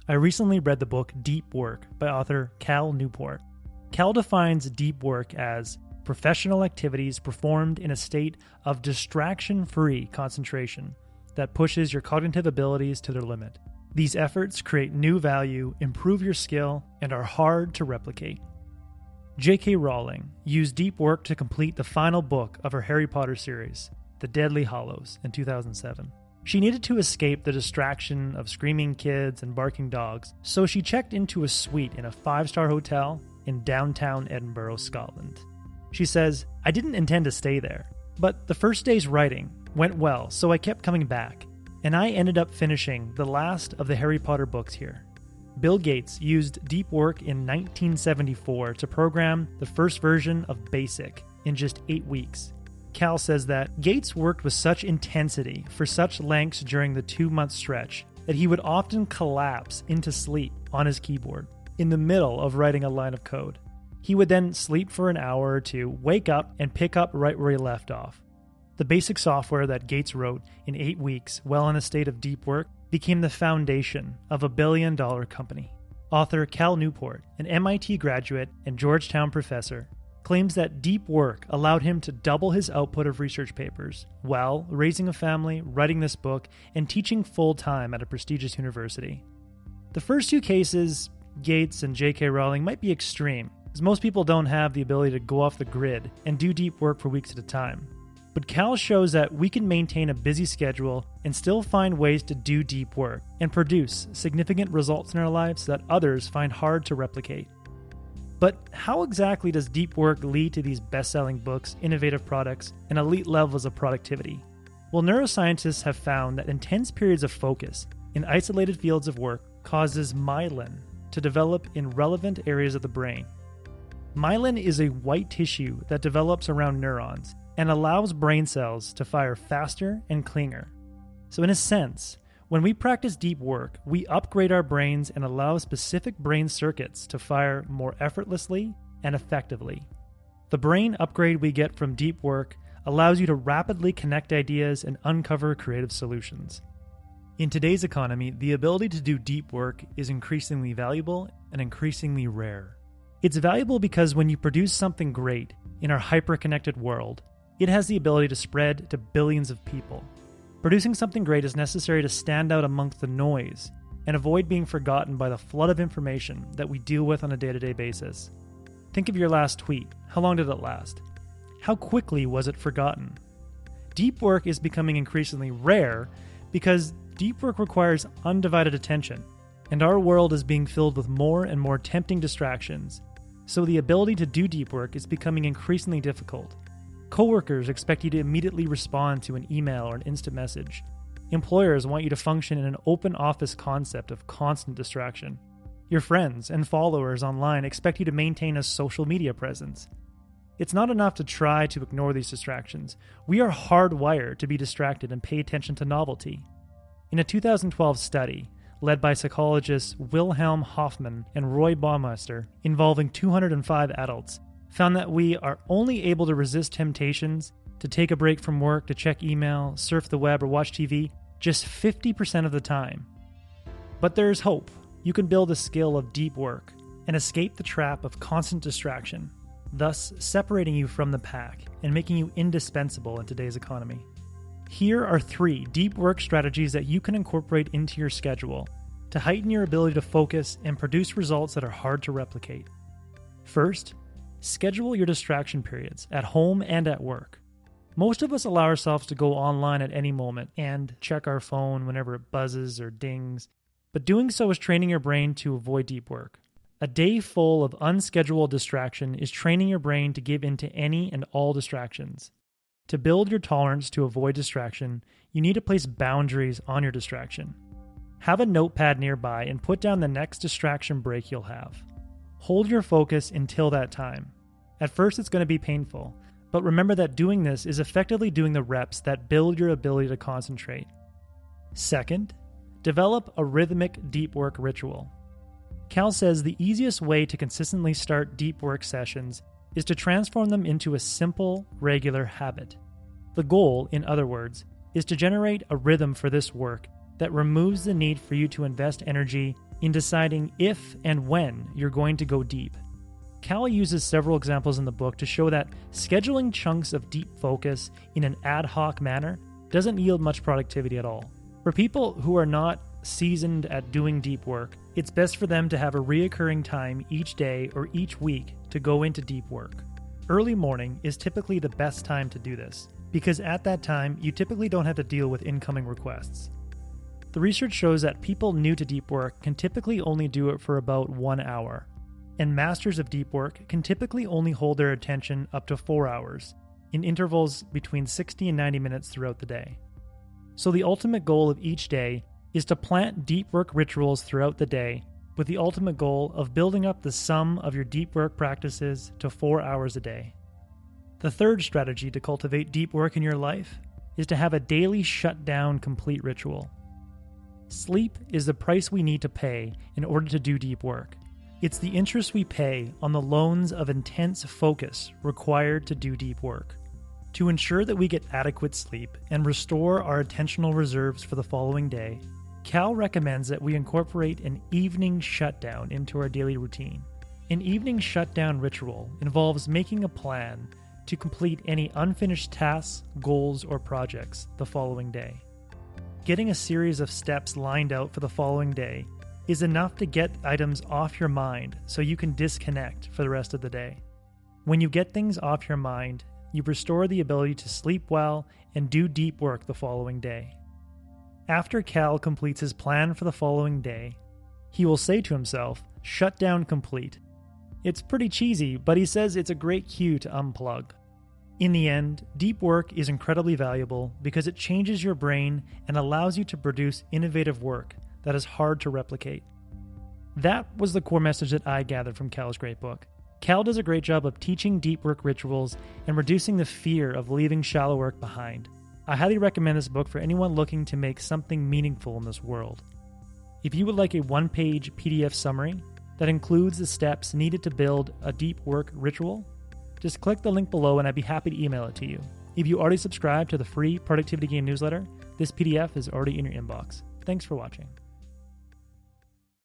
I recently read the book Deep Work by author Cal Newport. Cal defines deep work as professional activities performed in a state of distraction-free concentration that pushes your cognitive abilities to their limit. These efforts create new value, improve your skill, and are hard to replicate. J.K. Rowling used deep work to complete the final book of her Harry Potter series, The Deathly Hallows, in 2007. She needed to escape the distraction of screaming kids and barking dogs, so she checked into a suite in a 5-star hotel in downtown Edinburgh, Scotland. She says, "I didn't intend to stay there, but the first day's writing went well, so I kept coming back, and I ended up finishing the last of the Harry Potter books here." Bill Gates used deep work in 1974 to program the first version of BASIC in just 8 weeks. Cal says that Gates worked with such intensity for such lengths during the 2-month stretch that he would often collapse into sleep on his keyboard in the middle of writing a line of code. He would then sleep for an hour or two, wake up, and pick up right where he left off. The basic software that Gates wrote in 8 weeks while in a state of deep work became the foundation of a billion-dollar company. Author Cal Newport, an MIT graduate and Georgetown professor, claims that deep work allowed him to double his output of research papers while raising a family, writing this book, and teaching full-time at a prestigious university. The first 2 cases, Gates and J.K. Rowling, might be extreme, as most people don't have the ability to go off the grid and do deep work for weeks at a time. But Cal shows that we can maintain a busy schedule and still find ways to do deep work and produce significant results in our lives that others find hard to replicate. But how exactly does deep work lead to these best-selling books, innovative products, and elite levels of productivity? Well, neuroscientists have found that intense periods of focus in isolated fields of work causes myelin to develop in relevant areas of the brain. Myelin is a white tissue that develops around neurons and allows brain cells to fire faster and cleaner. So in a sense, when we practice deep work, we upgrade our brains and allow specific brain circuits to fire more effortlessly and effectively. The brain upgrade we get from deep work allows you to rapidly connect ideas and uncover creative solutions. In today's economy, the ability to do deep work is increasingly valuable and increasingly rare. It's valuable because when you produce something great in our hyper-connected world, it has the ability to spread to billions of people. Producing something great is necessary to stand out amongst the noise and avoid being forgotten by the flood of information that we deal with on a day-to-day basis. Think of your last tweet. How long did it last? How quickly was it forgotten? Deep work is becoming increasingly rare because deep work requires undivided attention, and our world is being filled with more and more tempting distractions, so the ability to do deep work is becoming increasingly difficult. Coworkers expect you to immediately respond to an email or an instant message. Employers want you to function in an open office concept of constant distraction. Your friends and followers online expect you to maintain a social media presence. It's not enough to try to ignore these distractions. We are hardwired to be distracted and pay attention to novelty. In a 2012 study, led by psychologists Wilhelm Hoffman and Roy Baumeister, involving 205 adults, found that we are only able to resist temptations to take a break from work to check email, surf the web, or watch TV just 50% of the time. But there is hope. You can build a skill of deep work and escape the trap of constant distraction, thus separating you from the pack and making you indispensable in today's economy. Here are 3 deep work strategies that you can incorporate into your schedule to heighten your ability to focus and produce results that are hard to replicate. First, schedule your distraction periods at home and at work. Most of us allow ourselves to go online at any moment and check our phone whenever it buzzes or dings, but doing so is training your brain to avoid deep work. A day full of unscheduled distraction is training your brain to give in to any and all distractions. To build your tolerance to avoid distraction, you need to place boundaries on your distraction. Have a notepad nearby and put down the next distraction break you'll have. Hold your focus until that time. At first, it's going to be painful, but remember that doing this is effectively doing the reps that build your ability to concentrate. Second, develop a rhythmic deep work ritual. Cal says the easiest way to consistently start deep work sessions is to transform them into a simple, regular habit. The goal, in other words, is to generate a rhythm for this work that removes the need for you to invest energy in deciding if and when you're going to go deep. Cal uses several examples in the book to show that scheduling chunks of deep focus in an ad hoc manner doesn't yield much productivity at all. For people who are not seasoned at doing deep work, it's best for them to have a reoccurring time each day or each week to go into deep work. Early morning is typically the best time to do this, because at that time, you typically don't have to deal with incoming requests. The research shows that people new to deep work can typically only do it for about 1 hour, and masters of deep work can typically only hold their attention up to 4 hours, in intervals between 60 and 90 minutes throughout the day. So the ultimate goal of each day is to plant deep work rituals throughout the day, with the ultimate goal of building up the sum of your deep work practices to 4 hours a day. The third strategy to cultivate deep work in your life is to have a daily shutdown complete ritual. Sleep is the price we need to pay in order to do deep work. It's the interest we pay on the loans of intense focus required to do deep work. To ensure that we get adequate sleep and restore our attentional reserves for the following day, Cal recommends that we incorporate an evening shutdown into our daily routine. An evening shutdown ritual involves making a plan to complete any unfinished tasks, goals, or projects the following day. Getting a series of steps lined out for the following day is enough to get items off your mind so you can disconnect for the rest of the day. When you get things off your mind, you restore the ability to sleep well and do deep work the following day. After Cal completes his plan for the following day, he will say to himself, "Shutdown complete." It's pretty cheesy, but he says it's a great cue to unplug. In the end, deep work is incredibly valuable because it changes your brain and allows you to produce innovative work that is hard to replicate. That was the core message that I gathered from Cal's great book. Cal does a great job of teaching deep work rituals and reducing the fear of leaving shallow work behind. I highly recommend this book for anyone looking to make something meaningful in this world. If you would like a one-page PDF summary that includes the steps needed to build a deep work ritual, just click the link below and I'd be happy to email it to you. If you already subscribe to the free Productivity Game newsletter, this PDF is already in your inbox. Thanks for watching.